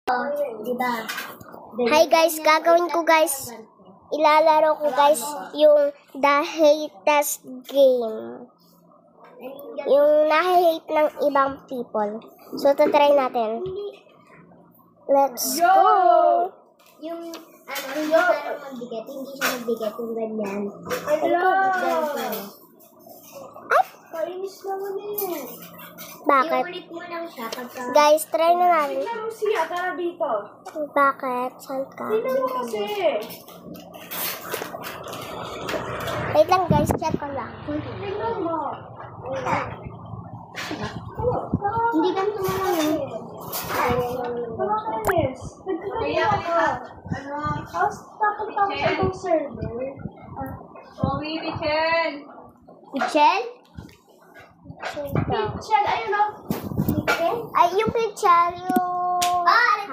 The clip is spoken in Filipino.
Diba? Hi guys, gagawin ko guys, ilalaro ko guys yung The Hate Test Game. Yung na-hate ng ibang people. So, try natin. Let's go! Yung, hindi parang magbigat. Hindi siya magbigat yung ganyan. Hello! Ay! Kainis naman eh. Bakit? Iulit mo lang siya pagka... Guys, try na natin. Tingnan mo siya, tara dito. Bakit? Saan ka? Tingnan mo kasi. Wait lang guys, check ko lang. Tingnan mo. Hindi ganito mo lang yun. Wala kainis. Nagkakaya ka. Tapos tapos sa ibang server. Sorry, Michelle. Pichel? Michelle, ayun o. Ay, yung pichel, yung... Ah,